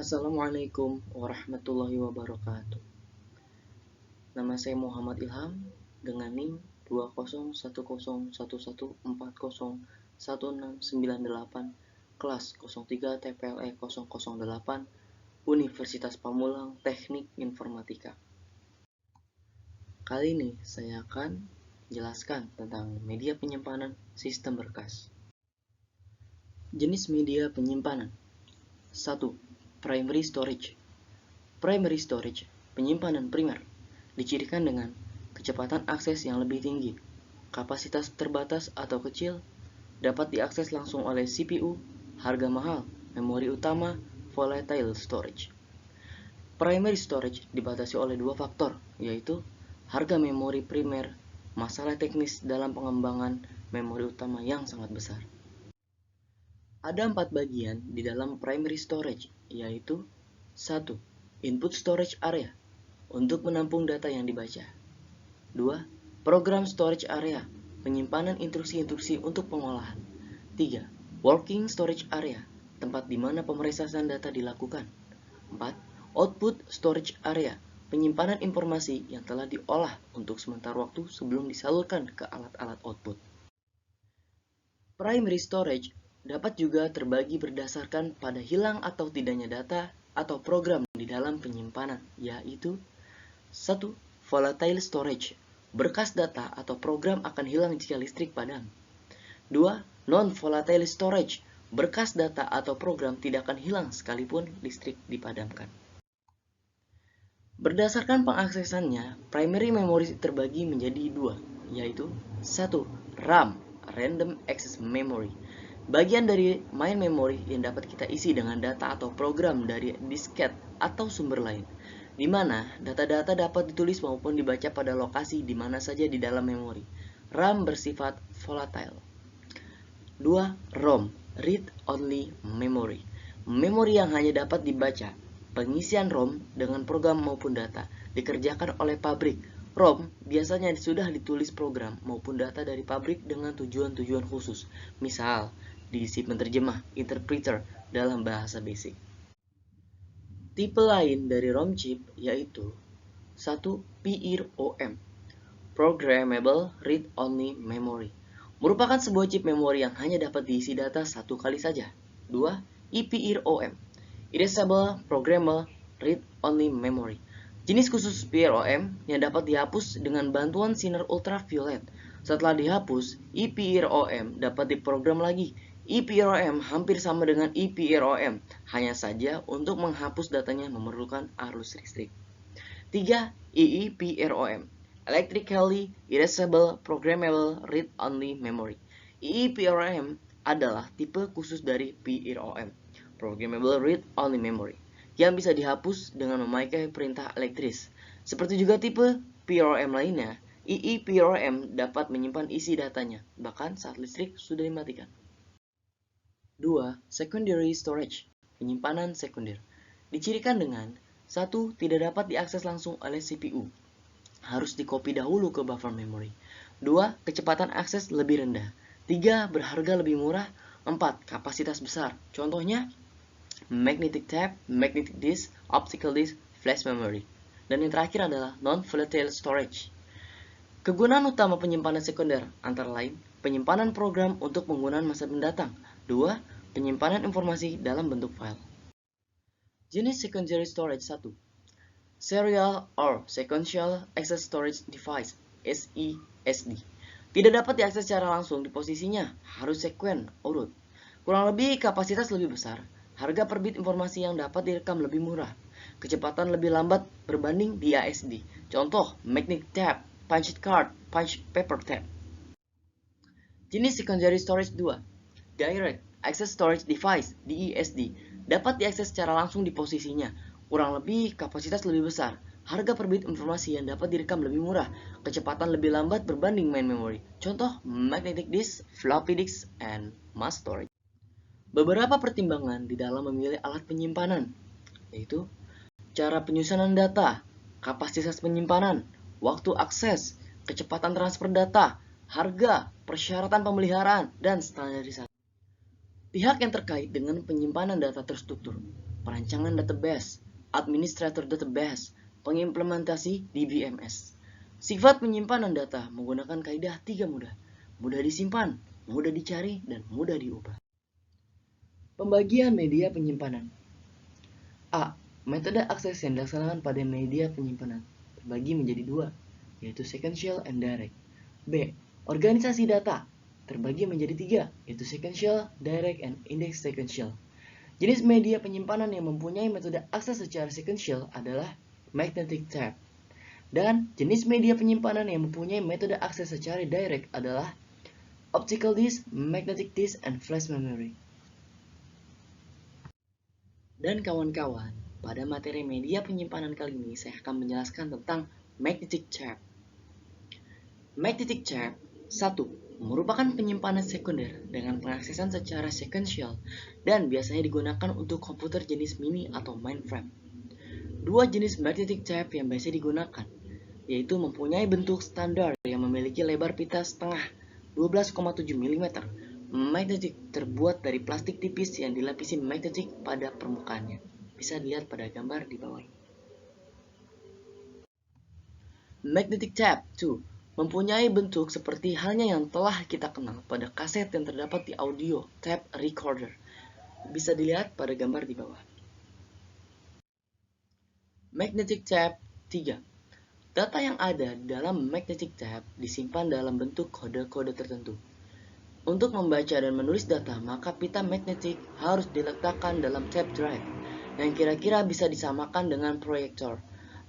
Assalamualaikum warahmatullahi wabarakatuh. Nama saya Muhammad Ilham dengan NIM 2010111401698 kelas 03 TPLE 008 Universitas Pamulang Teknik Informatika. Kali ini saya akan jelaskan tentang media penyimpanan sistem berkas. Jenis media penyimpanan. 1. Primary storage. Primary storage, penyimpanan primer, dicirikan dengan kecepatan akses yang lebih tinggi, kapasitas terbatas atau kecil, dapat diakses langsung oleh CPU, harga mahal, memori utama, volatile storage. Primary storage dibatasi oleh dua faktor, yaitu harga memori primer, masalah teknis dalam pengembangan memori utama yang sangat besar. Ada 4 bagian di dalam primary storage, yaitu 1. Input storage area, untuk menampung data yang dibaca. 2. Program storage area, penyimpanan instruksi-instruksi untuk pengolahan. 3. Working storage area, tempat di mana pemrosesan data dilakukan. 4. Output storage area, penyimpanan informasi yang telah diolah untuk sementara waktu sebelum disalurkan ke alat-alat output. Primary storage dapat juga terbagi berdasarkan pada hilang atau tidaknya data atau program di dalam penyimpanan, yaitu 1. Volatile storage, berkas data atau program akan hilang jika listrik padam. 2. Non-volatile storage, berkas data atau program tidak akan hilang sekalipun listrik dipadamkan. Berdasarkan pengaksesannya, primary memory terbagi menjadi 2, yaitu 1. RAM, Random Access Memory, bagian dari main memory yang dapat kita isi dengan data atau program dari disket atau sumber lain, di mana data-data dapat ditulis maupun dibaca pada lokasi di mana saja di dalam memori. RAM bersifat volatile. 2. ROM, Read Only Memory, memori yang hanya dapat dibaca. Pengisian ROM dengan program maupun data dikerjakan oleh pabrik. ROM biasanya sudah ditulis program maupun data dari pabrik dengan tujuan-tujuan khusus, misal diisi penerjemah, interpreter dalam bahasa basic. Tipe lain dari ROM chip yaitu 1. PROM, Programmable Read Only Memory, merupakan sebuah chip memori yang hanya dapat diisi data satu kali saja. 2. EPROM, Erasable Programmable Read Only Memory, jenis khusus PROM yang dapat dihapus dengan bantuan sinar ultraviolet. Setelah dihapus, EPROM dapat diprogram lagi. EPROM hampir sama dengan EPROM, hanya saja untuk menghapus datanya memerlukan arus listrik. 3. EEPROM, Electrically Erasable Programmable Read Only Memory. EEPROM adalah tipe khusus dari PROM, Programmable Read Only Memory, yang bisa dihapus dengan memakai perintah elektris. Seperti juga tipe PROM lainnya, EEPROM dapat menyimpan isi datanya, bahkan saat listrik sudah dimatikan. 2. Secondary storage, penyimpanan sekunder, dicirikan dengan 1. Tidak dapat diakses langsung oleh CPU, harus dikopi dahulu ke buffer memory. 2. Kecepatan akses lebih rendah. 3. Berharga lebih murah. 4. Kapasitas besar, contohnya magnetic tape, magnetic disk, optical disk, flash memory. Dan yang terakhir adalah non-volatile storage. Kegunaan utama penyimpanan sekunder antara lain penyimpanan program untuk penggunaan masa mendatang. 2. Penyimpanan informasi dalam bentuk file. Jenis secondary storage 1. Serial or Sequential Access Storage Device, SESD. Tidak dapat diakses secara langsung di posisinya, harus sekuen urut. Kurang lebih kapasitas lebih besar, harga per bit informasi yang dapat direkam lebih murah, kecepatan lebih lambat berbanding di ASD. Contoh, magnetic tape, punch card, punch paper tape. Jenis secondary storage 2. Direct Access Storage Device, DESD, dapat diakses secara langsung di posisinya, kurang lebih kapasitas lebih besar, harga per bit informasi yang dapat direkam lebih murah, kecepatan lebih lambat berbanding main memory. Contoh, magnetic disk, floppy disk, and mass storage. Beberapa pertimbangan di dalam memilih alat penyimpanan, yaitu cara penyusunan data, kapasitas penyimpanan, waktu akses, kecepatan transfer data, harga, persyaratan pemeliharaan, dan standarisasi. Pihak yang terkait dengan penyimpanan data terstruktur perancangan database, administrator database, pengimplementasi DBMS. Sifat penyimpanan data menggunakan kaidah 3 mudah. Mudah disimpan, mudah dicari, dan mudah diubah. Pembagian media penyimpanan. A. Metode akses yang dilaksanakan pada media penyimpanan terbagi menjadi dua, yaitu sequential and direct. B. Organisasi data terbagi menjadi tiga, yaitu sequential, direct, and index sequential. Jenis media penyimpanan yang mempunyai metode akses secara sequential adalah magnetic tape. Dan jenis media penyimpanan yang mempunyai metode akses secara direct adalah optical disk, magnetic disk, and flash memory. Dan kawan-kawan, pada materi media penyimpanan kali ini saya akan menjelaskan tentang magnetic tape. Magnetic tape 1. Merupakan penyimpanan sekunder dengan pengaksesan secara sequential dan biasanya digunakan untuk komputer jenis mini atau mainframe. Dua jenis magnetic tape yang biasa digunakan, yaitu mempunyai bentuk standar yang memiliki lebar pita setengah 12,7 mm. Magnetic terbuat dari plastik tipis yang dilapisi magnetic pada permukaannya. Bisa dilihat pada gambar di bawah. Magnetic tape 2 mempunyai bentuk seperti halnya yang telah kita kenal pada kaset yang terdapat di audio tape recorder. Bisa dilihat pada gambar di bawah. Magnetic tape 3. Data yang ada dalam magnetic tape disimpan dalam bentuk kode-kode tertentu. Untuk membaca dan menulis data, maka pita magnetik harus diletakkan dalam tape drive, yang kira-kira bisa disamakan dengan proyektor.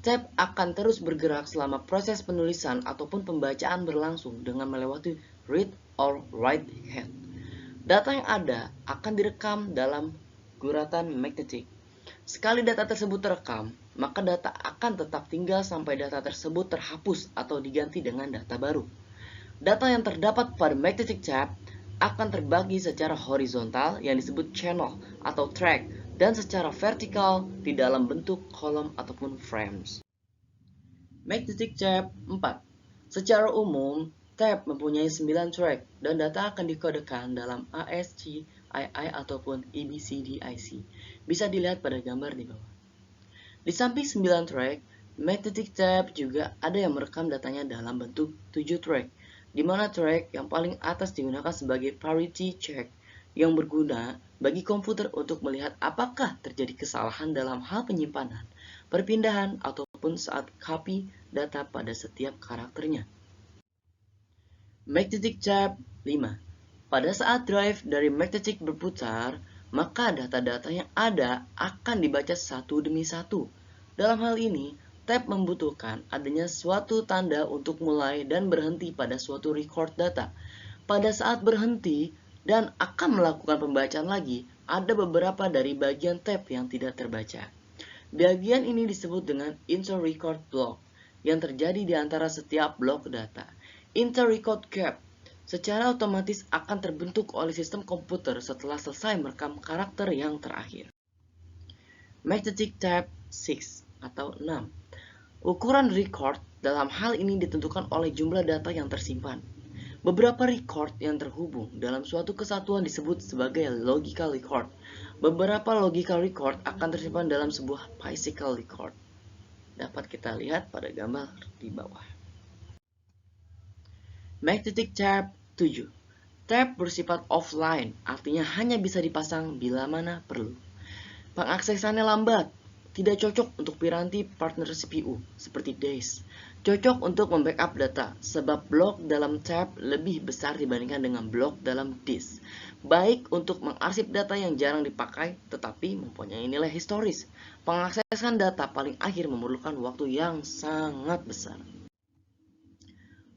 Tape akan terus bergerak selama proses penulisan ataupun pembacaan berlangsung dengan melewati read or write head. Data yang ada akan direkam dalam guratan magnetik. Sekali data tersebut terekam, maka data akan tetap tinggal sampai data tersebut terhapus atau diganti dengan data baru. Data yang terdapat pada magnetic tape akan terbagi secara horizontal yang disebut channel atau track dan secara vertikal di dalam bentuk kolom ataupun frames. Magnetic tape 4. Secara umum, tape mempunyai 9 track dan data akan dikodekan dalam ASCII ataupun EBCDIC. Bisa dilihat pada gambar di bawah. Di samping 9 track, magnetic tape juga ada yang merekam datanya dalam bentuk 7 track, di mana track yang paling atas digunakan sebagai parity check yang berguna bagi komputer untuk melihat apakah terjadi kesalahan dalam hal penyimpanan, perpindahan, ataupun saat copy data pada setiap karakternya. Magnetic tape 5. Pada saat drive dari magnetic berputar, maka data-data yang ada akan dibaca satu demi satu. Dalam hal ini, tape membutuhkan adanya suatu tanda untuk mulai dan berhenti pada suatu record data. Pada saat berhenti dan akan melakukan pembacaan lagi, ada beberapa dari bagian tape yang tidak terbaca. Bagian ini disebut dengan inter-record block yang terjadi di antara setiap blok data. Inter-record gap secara otomatis akan terbentuk oleh sistem komputer setelah selesai merekam karakter yang terakhir. Magnetic tape 6 atau 6. Ukuran record dalam hal ini ditentukan oleh jumlah data yang tersimpan. Beberapa record yang terhubung dalam suatu kesatuan disebut sebagai logical record. Beberapa logical record akan tersimpan dalam sebuah physical record. Dapat kita lihat pada gambar di bawah. Magnetic tape 7. Tape bersifat offline, artinya hanya bisa dipasang bila mana perlu. Pengaksesannya lambat, tidak cocok untuk piranti partner CPU seperti DISC. Cocok untuk membackup data, sebab blok dalam tape lebih besar dibandingkan dengan blok dalam disk. Baik untuk mengarsip data yang jarang dipakai, tetapi mempunyai nilai historis. Pengaksesan data paling akhir memerlukan waktu yang sangat besar.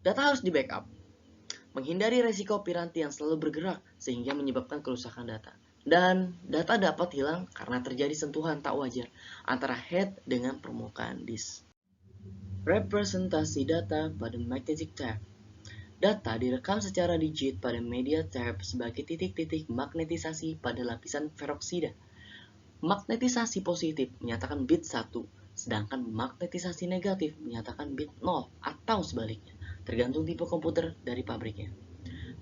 Data harus di backup. Menghindari resiko piranti yang selalu bergerak sehingga menyebabkan kerusakan data. Dan data dapat hilang karena terjadi sentuhan tak wajar antara head dengan permukaan disk. Representasi data pada magnetic tape. Data direkam secara digit pada media tape sebagai titik-titik magnetisasi pada lapisan peroksida. Magnetisasi positif menyatakan bit 1, sedangkan magnetisasi negatif menyatakan bit 0 atau sebaliknya, tergantung tipe komputer dari pabriknya.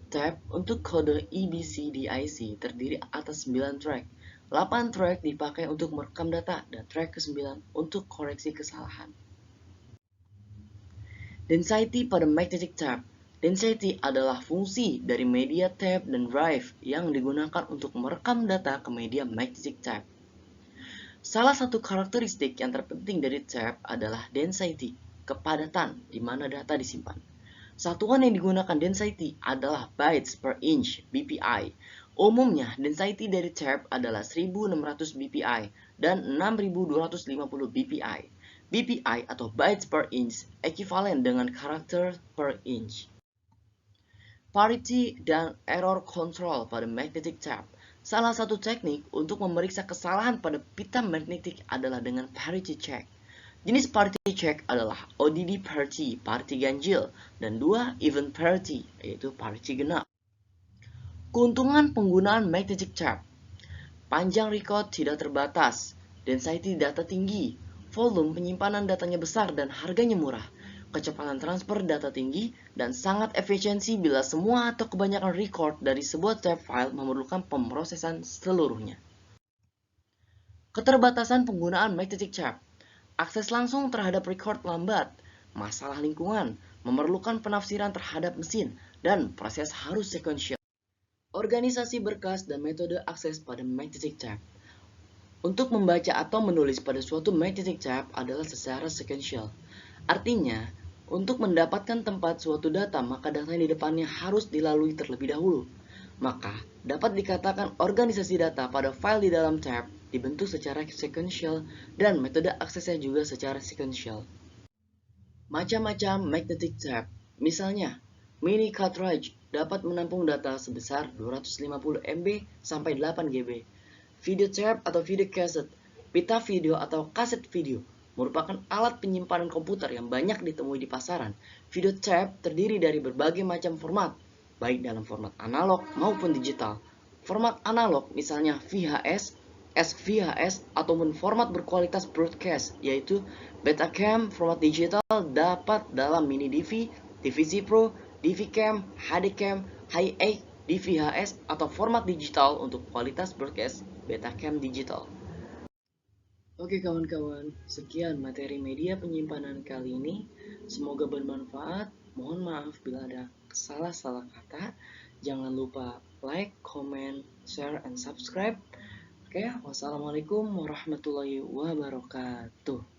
Tape untuk kode EBCDIC terdiri atas 9 track. 8 track dipakai untuk merekam data, dan track ke-9 untuk koreksi kesalahan. Density pada magnetic tape. Density adalah fungsi dari media tape dan drive yang digunakan untuk merekam data ke media magnetic tape. Salah satu karakteristik yang terpenting dari tape adalah density, kepadatan di mana data disimpan. Satuan yang digunakan density adalah bytes per inch (bpi). Umumnya, density dari tape adalah 1600 bpi dan 6250 bpi. BPI atau bytes per inch ekivalen dengan karakter per inch. Parity dan error control pada magnetic tape. Salah satu teknik untuk memeriksa kesalahan pada pita magnetik adalah dengan parity check. Jenis parity check adalah ODD parity, parity ganjil, dan 2 even parity, yaitu parity genap. Keuntungan penggunaan magnetic tape. Panjang record tidak terbatas, density data tinggi, volume penyimpanan datanya besar dan harganya murah, kecepatan transfer data tinggi, dan sangat efisiensi bila semua atau kebanyakan record dari sebuah tape file memerlukan pemrosesan seluruhnya. Keterbatasan penggunaan magnetic tape. Akses langsung terhadap record lambat, masalah lingkungan, memerlukan penafsiran terhadap mesin, dan proses harus sequential. Organisasi berkas dan metode akses pada magnetic tape. Untuk membaca atau menulis pada suatu magnetic tape adalah secara sequential. Artinya, untuk mendapatkan tempat suatu data, maka data yang di depannya harus dilalui terlebih dahulu. Maka, dapat dikatakan organisasi data pada file di dalam tape dibentuk secara sequential dan metode aksesnya juga secara sequential. Macam-macam magnetic tape. Misalnya, mini cartridge dapat menampung data sebesar 250 MB sampai 8 GB. Video tape atau video cassette, pita video atau kaset video, merupakan alat penyimpanan komputer yang banyak ditemui di pasaran. Video tape terdiri dari berbagai macam format, baik dalam format analog maupun digital. Format analog misalnya VHS, SVHS, ataupun format berkualitas broadcast, yaitu Betacam. Format digital dapat dalam mini DV, DVC Pro, DVCam, HDCam, Hi8, DVHS, atau format digital untuk kualitas broadcast Betacam digital. Oke kawan-kawan, sekian materi media penyimpanan kali ini. Semoga bermanfaat. Mohon maaf bila ada salah-salah kata. Jangan lupa like, comment, share, and subscribe. Oke, wassalamualaikum warahmatullahi wabarakatuh.